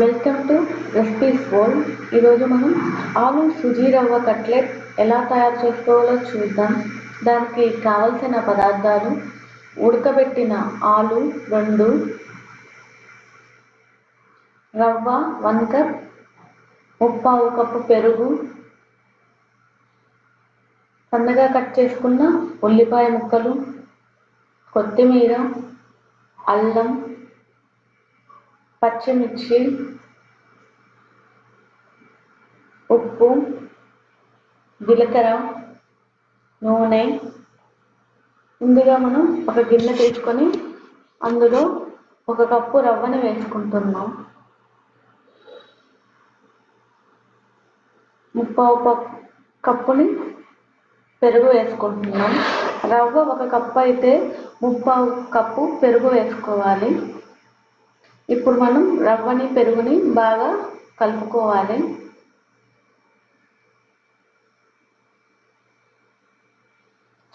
Welcome to recipes world. ఈరోజు మనం ఆలు సుజీ రవ్వ కట్లెట్ ఎలా తయారు చేసుకోవాలో చూద్దాం. దానికి కావలసిన పదార్థాలు: ఉడకబెట్టిన ఆలు 2, రవ్వ 1 కప్, 1/4 కప్పు పెరుగు, సన్నగా కట్ చేసుకున్న ఉల్లిపాయ ముక్కలు, కొత్తిమీర, అల్లం, పచ్చిమిర్చి, ఉప్పు, జీలకర్ర, నూనె. ముందుగా మనం ఒక గిన్నె తీసుకొని అందులో 1 కప్పు రవ్వని వేసుకుంటున్నాం. 1/4 కప్పుని పెరుగు వేసుకుంటున్నాం. రవ్వ 1 కప్పు అయితే 1/4 కప్పు పెరుగు వేసుకోవాలి. ఇప్పుడు మనం రవ్వని పెరుగుని బాగా కలుపుకోవాలి.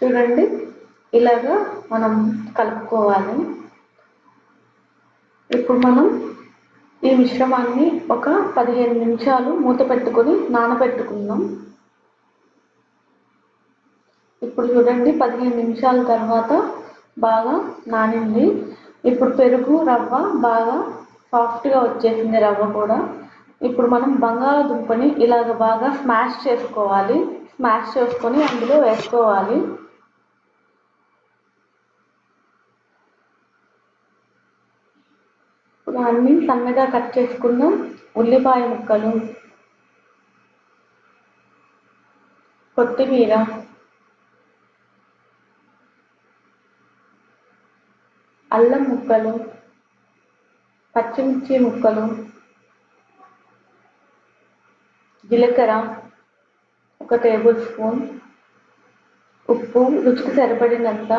చూడండి, ఇలాగా మనం కలుపుకోవాలి. ఇప్పుడు మనం ఈ మిశ్రమాన్ని ఒక 15 నిమిషాలు మూత పెట్టుకొని నానబెట్టుకుందాం. ఇప్పుడు చూడండి, 15 నిమిషాల తర్వాత బాగా నానింది. ఇప్పుడు పెరుగు, రవ్వ బాగా సాఫ్ట్గా వచ్చేసింది. రవ్వ కూడా. ఇప్పుడు మనం బంగాళాదుంపని ఇలాగ బాగా స్మాష్ చేసుకోవాలి. స్మాష్ చేసుకొని అందులో వేసుకోవాలి. ఇప్పుడు అన్నీ సన్నగా కట్ చేసుకున్న ఉల్లిపాయ ముక్కలు, కొత్తిమీర, అల్లం ముక్కలు, పచ్చిమిర్చి ముక్కలు, జీలకర్ర 1 టేబుల్ స్పూన్, ఉప్పు రుచికి సరిపడినంత.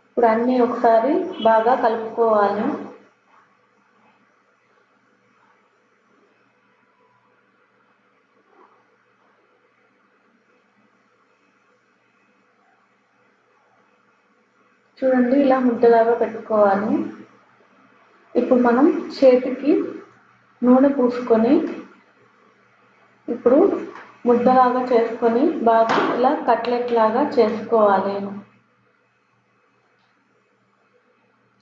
ఇప్పుడు అన్నీ ఒకసారి బాగా కలుపుకోవాలి. చూడండి, ఇలా ముద్దలాగా పెట్టుకోవాలి. ఇప్పుడు మనం చేతికి నూనె పూసుకొని ఇప్పుడు ముద్దలాగా చేసుకొని బాగా ఇలా కట్లెట్ లాగా చేసుకోవాలి.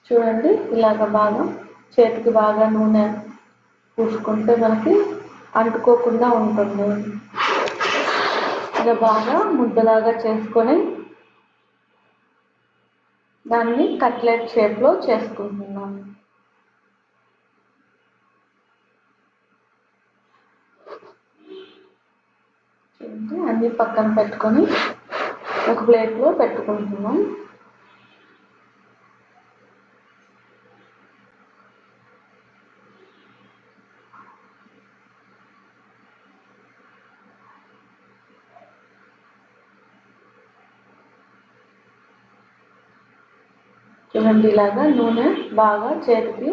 చూడండి, ఇలాగ బాగా చేతికి బాగా నూనె పూసుకుంటే మనకి అంటుకోకుండా ఉంటుంది. ఇలా బాగా ముద్దలాగా చేసుకొని దాన్ని కట్లెట్ షేప్లో చేసుకుంటున్నాం. అన్నీ పక్కన పెట్టుకొని ఒక ప్లేట్లో పెట్టుకుంటున్నాం. చూడండి, ఇలాగా నూనె బాగా చేతికి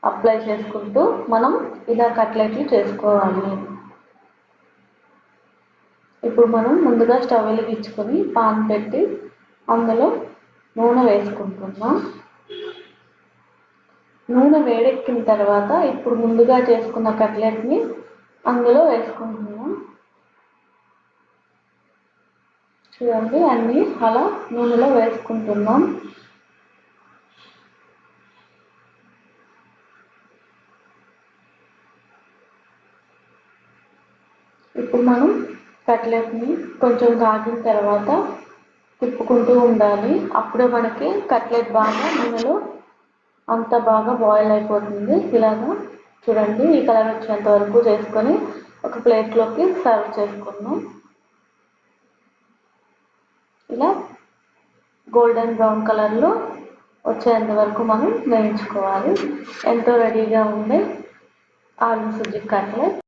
అప్లై చేసుకుంటూ మనం ఇలా కట్లెట్లు చేసుకోవాలి. ఇప్పుడు మనం ముందుగా స్టవ్ వెలిగించుకొని పాన్ పెట్టి అందులో నూనె వేసుకుంటున్నాం. నూనె వేడెక్కిన తర్వాత ఇప్పుడు ముందుగా చేసుకున్న కట్లెట్ని అందులో వేసుకుంటున్నాం. చూడండి, అన్నీ అలా నూనెలో వేసుకుంటున్నాం. ఇప్పుడు మనం కట్లెట్ని కొంచెం కాగిన తర్వాత తిప్పుకుంటూ ఉండాలి. అప్పుడే మనకి కట్లెట్ బాగా నూనెలో అంత బాగా బాయిల్ అయిపోతుంది. ఇలాగా చూడండి, ఈ కలర్ వచ్చేంత వరకు చేసుకొని ఒక ప్లేట్లోకి సర్వ్ చేసుకున్నాం. ఇలా గోల్డెన్ బ్రౌన్ కలర్లో వచ్చేంత వరకు మనం వేయించుకోవాలి. ఎంతో రెడీగా ఉండే ఆలు సుజీ కట్లెట్